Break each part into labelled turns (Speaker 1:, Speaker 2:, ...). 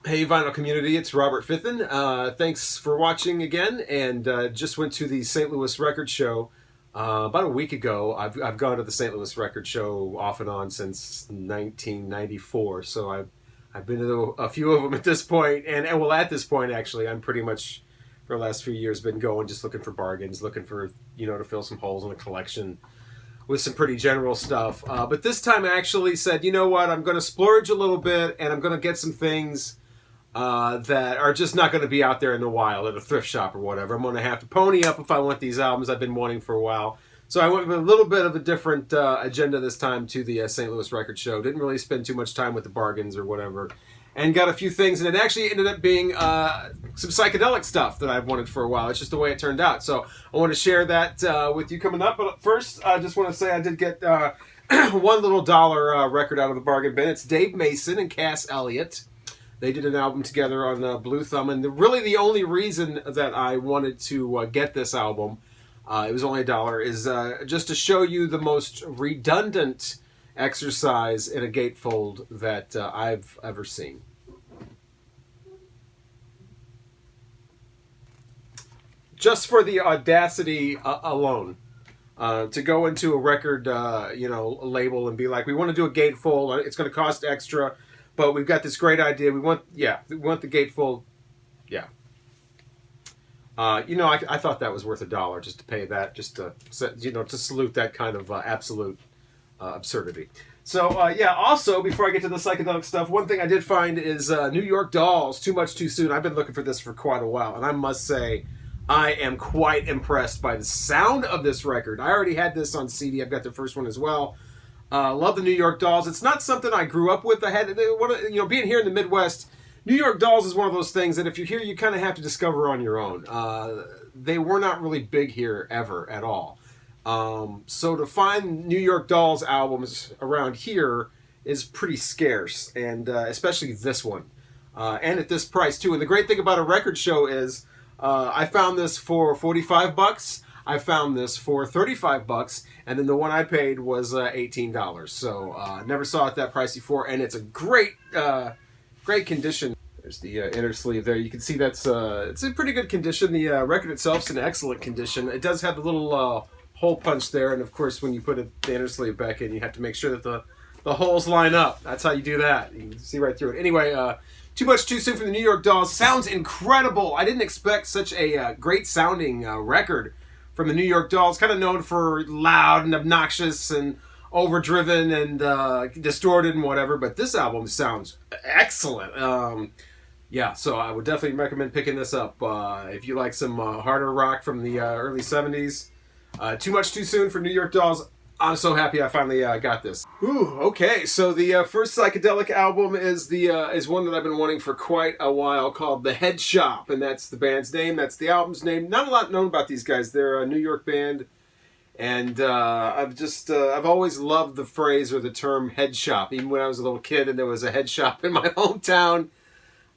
Speaker 1: Hey, vinyl community, it's Robert Fithen. Thanks for watching again, and just went to the St. Louis Record Show about a week ago. I've gone to the St. Louis Record Show off and on since 1994, so I've been to a few of them at this point, and well, at this point, actually, I'm pretty much for the last few years been going just looking for bargains, looking for to fill some holes in the collection with some pretty general stuff. But this time, I actually said, you know what, I'm going to splurge a little bit, and I'm going to get some things that are just not going to be out there in the wild at a thrift shop or whatever. I'm going to have to pony up if I want these albums I've been wanting for a while. So I went with a little bit of a different agenda this time to the St. Louis Record Show. Didn't really spend too much time with the bargains or whatever. And got a few things, and it actually ended up being some psychedelic stuff that I've wanted for a while. It's just the way it turned out. So I want to share that with you coming up. But first, I just want to say I did get one little dollar record out of the bargain bin. It's Dave Mason and Cass Elliot. They did an album together on Blue Thumb, and really the only reason that I wanted to get this album, it was only $1, is just to show you the most redundant exercise in a gatefold that I've ever seen. Just for the audacity alone, to go into a record, label and be like, we want to do a gatefold. It's going to cost extra. But we've got this great idea. We want the gatefold. Yeah. I thought that was worth $1 just to pay that, just to salute that kind of absolute absurdity. So also before I get to the psychedelic stuff, one thing I did find is New York Dolls, Too Much Too Soon. I've been looking for this for quite a while, and I must say I am quite impressed by the sound of this record. I already had this on CD. I've got the first one as well. Love the New York Dolls. It's not something I grew up with. Being here in the Midwest, New York Dolls is one of those things that if you're here, you kind of have to discover on your own. They were not really big here ever at all. So to find New York Dolls albums around here is pretty scarce, and especially this one, and at this price too. And the great thing about a record show is I found this for $45. I found this for $35, and then the one I paid was $18. So never saw it that price before, and it's a great condition. There's the inner sleeve there. You can see it's in pretty good condition. The record itself's in excellent condition. It does have the little hole punch there, and of course when you put the inner sleeve back in, you have to make sure that the holes line up. That's how you do that. You can see right through it. Anyway, Too Much Too Soon from the New York Dolls. Sounds incredible. I didn't expect such a great sounding record from the New York Dolls, kind of known for loud and obnoxious and overdriven and distorted and whatever, but this album sounds excellent. So I would definitely recommend picking this up if you like some harder rock from the early 70s. Too Much Too Soon for New York Dolls. I'm so happy I finally got this. Ooh, okay, so the first psychedelic album is one that I've been wanting for quite a while, called The Head Shop, and that's the band's name, that's the album's name. Not a lot known about these guys. They're a New York band, and I've always loved the phrase or the term head shop, even when I was a little kid and there was a head shop in my hometown.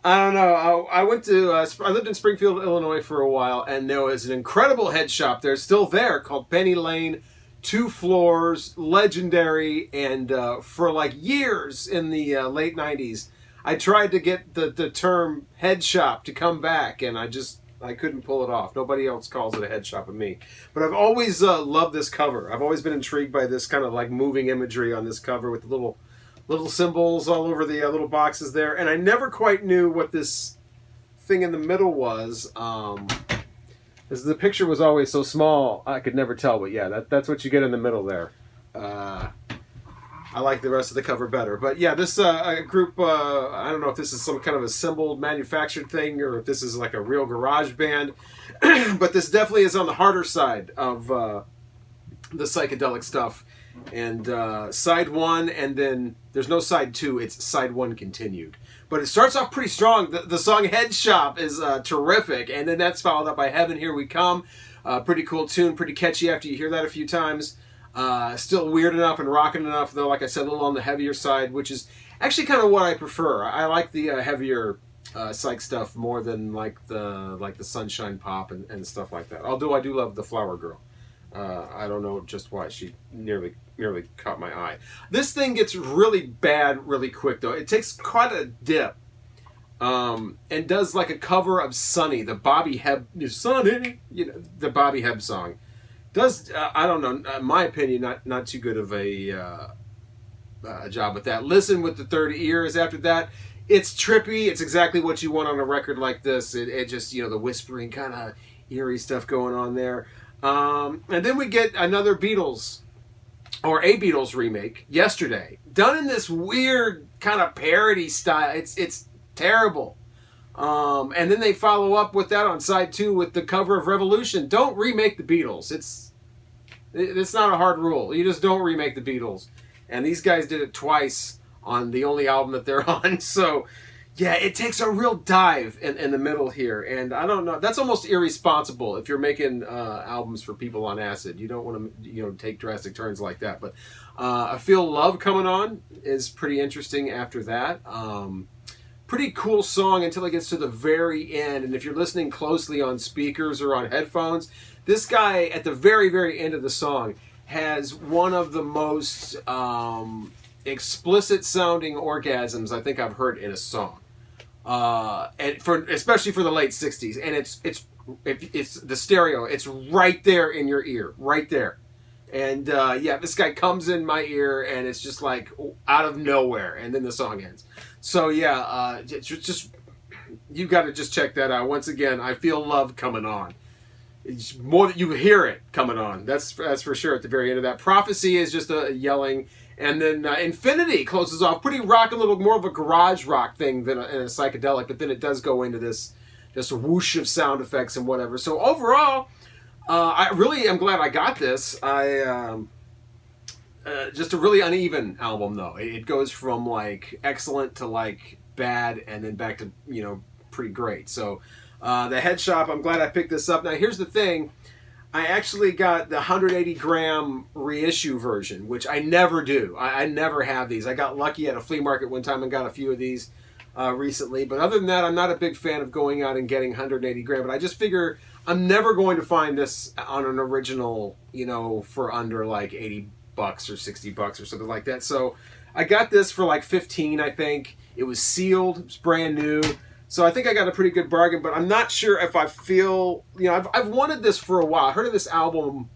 Speaker 1: I don't know. I lived in Springfield, Illinois for a while, and there was an incredible head shop. They're still there, called Penny Lane. 2 floors, legendary, and for like years in the late 90s, I tried to get the term head shop to come back, and I couldn't pull it off. Nobody else calls it a head shop with me. But I've always loved this cover. I've always been intrigued by this kind of like moving imagery on this cover with the little symbols all over the little boxes there, and I never quite knew what this thing in the middle was. Because the picture was always so small, I could never tell. But yeah, that's what you get in the middle there. I like the rest of the cover better. But yeah, this group, I don't know if this is some kind of assembled manufactured thing or if this is like a real garage band. But this definitely is on the harder side of the psychedelic stuff. And side 1, and then there's no side 2, it's side 1 continued. But it starts off pretty strong. The song Head Shop is terrific, and then that's followed up by Heaven Here We Come. Pretty cool tune, pretty catchy after you hear that a few times. Still weird enough and rocking enough, though, like I said, a little on the heavier side, which is actually kind of what I prefer. I like the heavier psych stuff more than like the Sunshine Pop and stuff like that. Although I do love the Flower Girl. I don't know just why. She nearly caught my eye. This thing gets really bad really quick, though. It takes quite a dip and does like a cover of Sunny, the Bobby Hebb, Sunny, the Bobby Hebb song. Does I don't know, in my opinion, not too good of a job with that. Listen with the third ears after that. It's trippy. It's exactly what you want on a record like this. It just, the whispering kind of eerie stuff going on there. And then we get another Beatles, or a Beatles remake, Yesterday, done in this weird kind of parody style. It's terrible. And then they follow up with that on side 2 with the cover of Revolution. Don't remake the Beatles. It's not a hard rule. You just don't remake the Beatles. And these guys did it twice on the only album that they're on. So, yeah, it takes a real dive in the middle here. And I don't know. That's almost irresponsible if you're making albums for people on acid. You don't want to, take drastic turns like that. But I Feel Love Coming On is pretty interesting after that. Pretty cool song until it gets to the very end. And if you're listening closely on speakers or on headphones, this guy at the very, very end of the song has one of the most explicit sounding orgasms I think I've heard in a song. And especially for the late 60s. And it's the stereo. It's right there in your ear. Right there. And this guy comes in my ear and it's just like out of nowhere. And then the song ends. So just you got to just check that out. Once again, I Feel Love Coming On. It's more that you hear it coming on. That's for sure at the very end of that. Prophecy is just a yelling. And then Infinity closes off. Pretty rock, a little more of a garage rock thing than a psychedelic. But then it does go into this just a whoosh of sound effects and whatever. So overall, I really am glad I got this. Just a really uneven album, though. It goes from like excellent to like bad, and then back to pretty great. So the Head Shop, I'm glad I picked this up. Now here's the thing, I actually got the 180 gram reissue version, which I never do. I never have these. I got lucky at a flea market one time and got a few of these recently. But other than that, I'm not a big fan of going out and getting 180 gram. But I just figure I'm never going to find this on an original, for under like $80 or $60 or something like that. So I got this for like 15, I think. It was sealed. It's brand new. So I think I got a pretty good bargain, but I'm not sure if I feel, I've wanted this for a while. I heard of this album,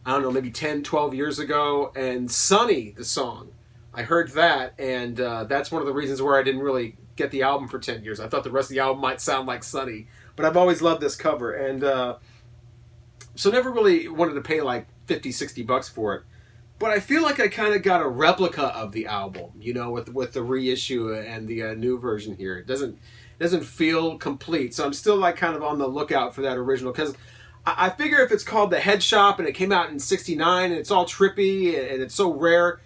Speaker 1: I don't know, maybe 10, 12 years ago, and Sunny, the song, I heard that, and that's one of the reasons where I didn't really get the album for 10 years. I thought the rest of the album might sound like Sunny, but I've always loved this cover, and so never really wanted to pay like $50, $60 for it. But I feel like I kind of got a replica of the album, with the reissue and the new version here. It doesn't feel complete, so I'm still like kind of on the lookout for that original, because I figure if it's called the Head Shop and it came out in '69 and it's all trippy and it's so rare,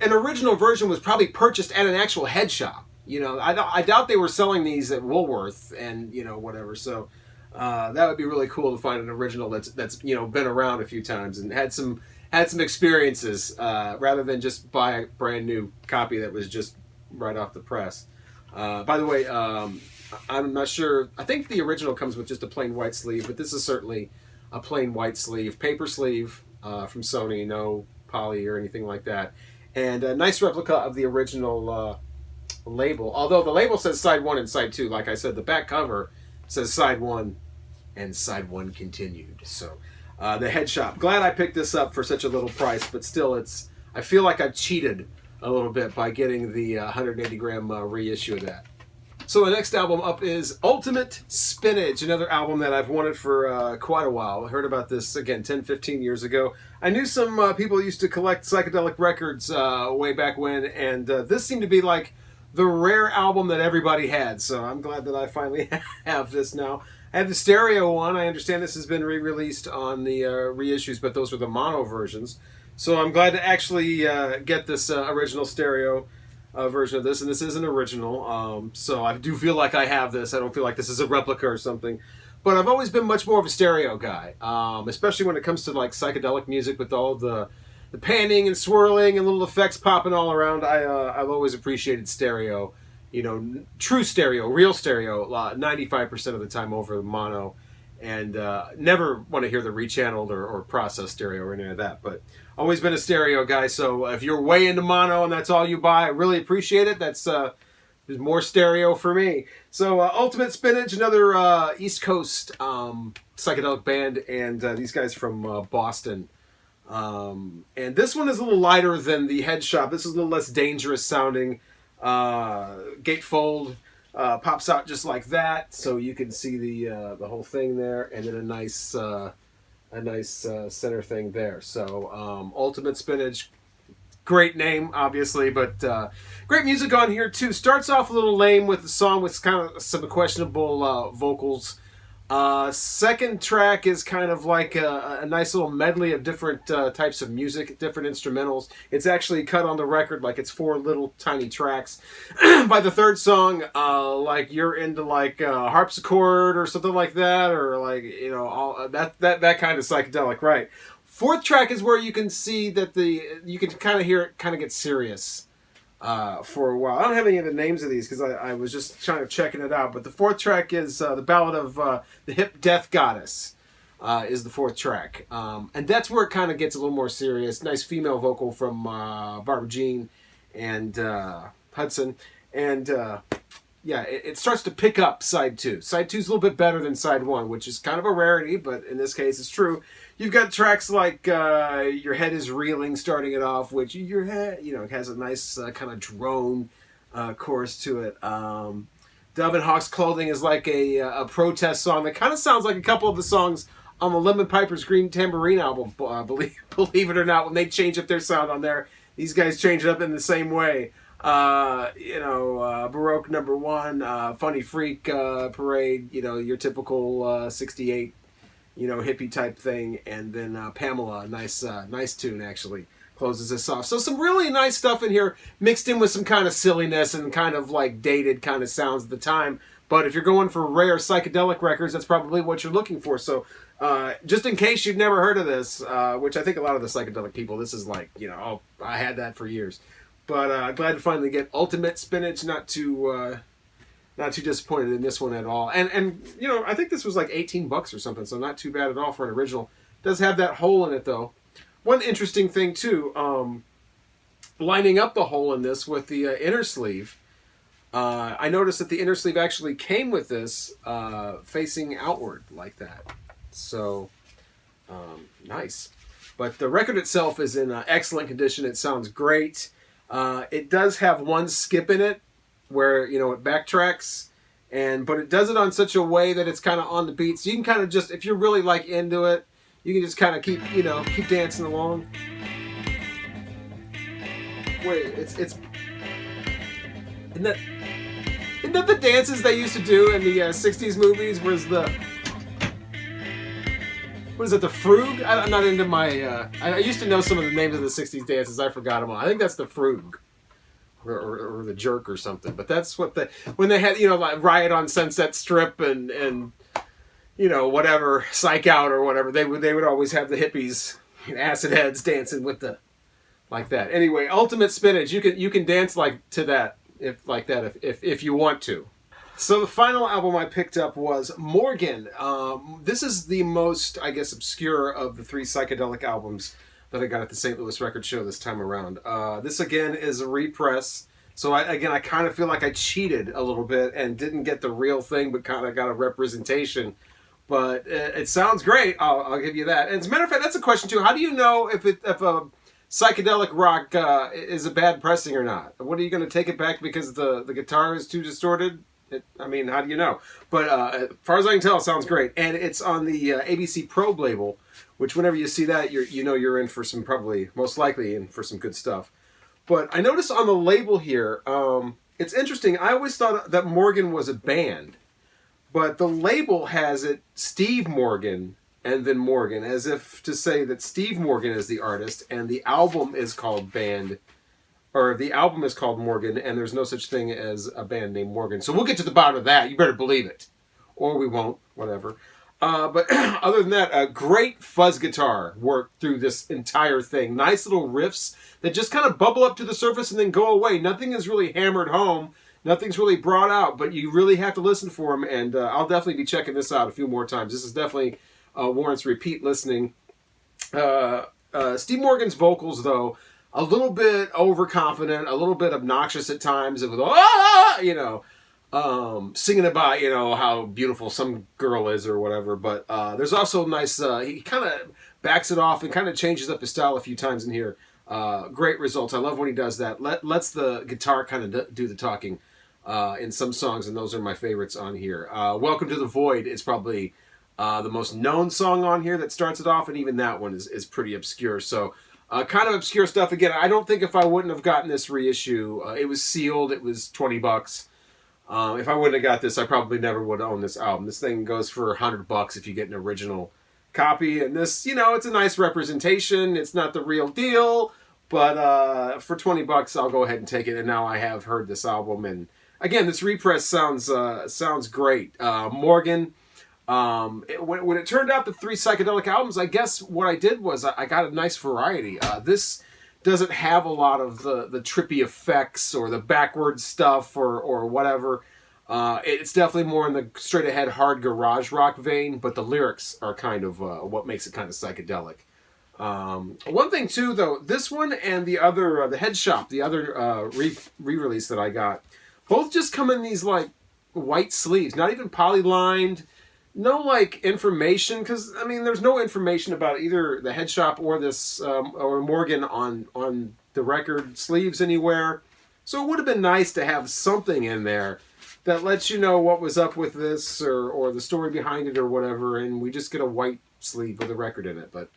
Speaker 1: an original version was probably purchased at an actual head shop. I doubt they were selling these at Woolworth and whatever. So that would be really cool to find an original that's been around a few times and had some experiences, rather than just buy a brand new copy that was just right off the press. By the way, I'm not sure. I think the original comes with just a plain white sleeve, but this is certainly a plain white sleeve, paper sleeve from Sony, no poly or anything like that, and a nice replica of the original label. Although the label says side 1 and side 2, like I said, the back cover says side 1 and side 1 continued. So the Head Shop. Glad I picked this up for such a little price, but still, I feel like I've cheated a little bit by getting the 180 gram reissue of that. So the next album up is Ultimate Spinach, another album that I've wanted for quite a while. I heard about this, again, 10, 15 years ago. I knew some people used to collect psychedelic records way back when, and this seemed to be like the rare album that everybody had, so I'm glad that I finally have this now. I have the stereo one. I understand this has been re-released on the reissues, but those were the mono versions. So I'm glad to actually get this original stereo version of this, and this is an original, so I do feel like I have this. I don't feel like this is a replica or something, but I've always been much more of a stereo guy, especially when it comes to like psychedelic music with all the panning and swirling and little effects popping all around. I've always appreciated stereo, true stereo, real stereo, 95% of the time over mono, and never want to hear the rechanneled or processed stereo or any of that, but always been a stereo guy. So if you're way into mono and that's all you buy, I really appreciate it. That's There's more stereo for me. So Ultimate Spinach, another East Coast psychedelic band, and these guys from Boston. And this one is a little lighter than the Head Shop. This is a little less dangerous sounding. Gatefold pops out just like that, so you can see the whole thing there, and then a nice center thing there. So Ultimate Spinach. Great name, obviously, but great music on here, too. Starts off a little lame with the song with kind of some questionable vocals. Second track is kind of like a nice little medley of different types of music, different instrumentals. It's actually cut on the record like it's 4 little tiny tracks. By the third song, like you're into like harpsichord or something like that, or like, you know, all that kind of psychedelic, right? Fourth track is where you can see that you can kind of hear it kind of get serious for a while. I don't have any of the names of these because I was just trying to checking it out. But the fourth track is the Ballad of the Hip Death Goddess is the fourth track. And that's where it kind of gets a little more serious. Nice female vocal from Barbara Jean and Hudson. And yeah, it starts to pick up side 2. Side 2 is a little bit better than side 1, which is kind of a rarity, but in this case it's true. You've got tracks like Your Head is Reeling starting it off, which your head, you know, it has a nice kind of drone chorus to it. Dove and Hawk's Clothing is like a protest song that kind of sounds like a couple of the songs on the Lemon Piper's Green Tambourine album, believe it or not. When they change up their sound on there, these guys change it up in the same way. You know, Baroque Number 1, Funny Freak Parade, you know, your typical 68, you know, hippie type thing, and then Pamela, nice tune actually, closes this off. So some really nice stuff in here, mixed in with some kind of silliness and kind of like dated kind of sounds at the time. But if you're going for rare psychedelic records, that's probably what you're looking for. So just in case you've never heard of this, which I think a lot of the psychedelic people, this is like, you know, oh, I had that for years. But glad to finally get Ultimate Spinach. Not too disappointed in this one at all. And you know, I think this was like $18 or something, so not too bad at all for an original. Does have that hole in it though. One interesting thing too, lining up the hole in this with the inner sleeve. I noticed that the inner sleeve actually came with this facing outward like that. So nice. But the record itself is in excellent condition. It sounds great. It does have one skip in it where, you know, it backtracks, but it does it on such a way that it's kind of on the beat. So you can kind of just, if you're really like into it, you can just kind of keep dancing along. Wait, isn't that the dances they used to do in the 60s movies? What is it, the Frug? I'm not into my... I used to know some of the names of the 60s dances. I forgot them all. I think that's the Frug. Or the Jerk or something. But that's what when they had, you know, like Riot on Sunset Strip and you know, whatever, Psych Out or whatever, they would always have the hippies, acid heads dancing with the... like that. Anyway, Ultimate Spinach. You can dance to that if you want to. So the final album I picked up was Morgan. This is the most, I guess, obscure of the 3 psychedelic albums that I got at the St. Louis Record Show this time around. This, again, is a repress. So, I kind of feel like I cheated a little bit and didn't get the real thing, but kind of got a representation. But it sounds great. I'll give you that. And as a matter of fact, that's a question, too. How do you know if a psychedelic rock is a bad pressing or not? What, are you going to take it back because the guitar is too distorted? How do you know? But as far as I can tell, it sounds great. And it's on the ABC Probe label, which whenever you see that, you're in for some, probably, most likely in for some good stuff. But I noticed on the label here, it's interesting. I always thought that Morgan was a band. But the label has it Steve Morgan and then Morgan, as if to say that Steve Morgan is the artist and the album is called the album is called Morgan, and there's no such thing as a band named Morgan. So we'll get to the bottom of that. You better believe it. Or we won't. Whatever. But other than that, a great fuzz guitar worked through this entire thing. Nice little riffs that just kind of bubble up to the surface and then go away. Nothing is really hammered home. Nothing's really brought out, but you really have to listen for them, and I'll definitely be checking this out a few more times. This is definitely warrants repeat listening. Steve Morgan's vocals, though, a little bit overconfident, a little bit obnoxious at times, with ah, you know, singing about, you know, how beautiful some girl is or whatever. But there's also nice, he kind of backs it off and kind of changes up his style a few times in here. Great results. I love when he does that. Lets the guitar kind of do the talking in some songs, and those are my favorites on here. Welcome to the Void is probably the most known song on here that starts it off, and even that one is pretty obscure. So kind of obscure stuff. Again, I don't think if I wouldn't have gotten this reissue, it was sealed, it was $20. If I wouldn't have got this, I probably never would have owned this album. This thing goes for $100 if you get an original copy. And this, you know, it's a nice representation. It's not the real deal, but for $20, I'll go ahead and take it. And now I have heard this album, and again, this repress sounds great. Morgan. When it turned out the 3 psychedelic albums, I guess what I did was I got a nice variety. This doesn't have a lot of the trippy effects or the backward stuff or whatever. It's definitely more in the straight ahead hard garage rock vein, but the lyrics are kind of what makes it kind of psychedelic. One thing too, though, this one and the other, the Head Shop, the other re-release that I got, both just come in these like white sleeves, not even poly-lined. No, like, information, because, I mean, there's no information about either the Head Shop or this, or Morgan on the record sleeves anywhere. So it would have been nice to have something in there that lets you know what was up with this, or the story behind it, or whatever, and we just get a white sleeve with a record in it. But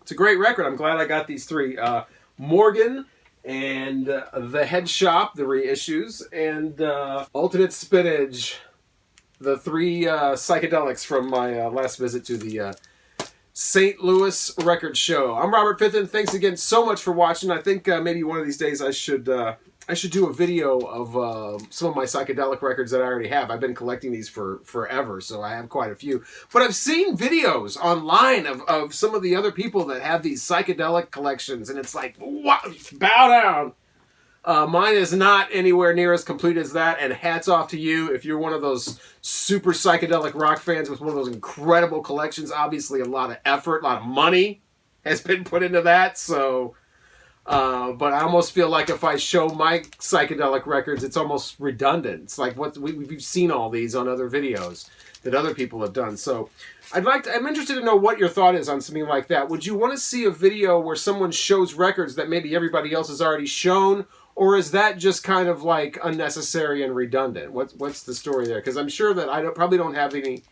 Speaker 1: it's a great record. I'm glad I got these 3. Morgan, and the Head Shop, the reissues, and Alternate Spinach, the 3 psychedelics from my last visit to the St. Louis Record Show. I'm Robert Fitton. Thanks again so much for watching. I think maybe one of these days I should do a video of some of my psychedelic records that I already have. I've been collecting these for forever, so I have quite a few. But I've seen videos online of some of the other people that have these psychedelic collections, and it's like, what? Bow down. Mine is not anywhere near as complete as that, and hats off to you if you're one of those super psychedelic rock fans with one of those incredible collections. Obviously, a lot of effort, a lot of money has been put into that, so... but I almost feel like if I show my psychedelic records, it's almost redundant. It's like what we've seen all these on other videos that other people have done. So I'm interested to know what your thought is on something like that. Would you want to see a video where someone shows records that maybe everybody else has already shown? Or is that just kind of like unnecessary and redundant? What's the story there? Because I'm sure that probably don't have any...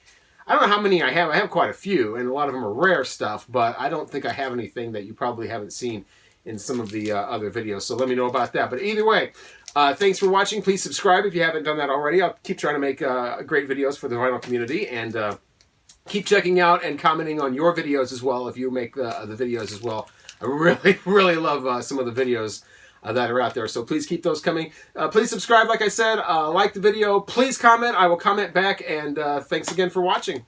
Speaker 1: I don't know how many I have. I have quite a few, and a lot of them are rare stuff, but I don't think I have anything that you probably haven't seen in some of the other videos. So let me know about that. But either way, thanks for watching. Please subscribe if you haven't done that already. I'll keep trying to make great videos for the vinyl community, and keep checking out and commenting on your videos as well if you make the videos as well. I really, really love some of the videos that are out there. So please keep those coming. Please subscribe, like I said. Like the video. Please comment. I will comment back. And thanks again for watching.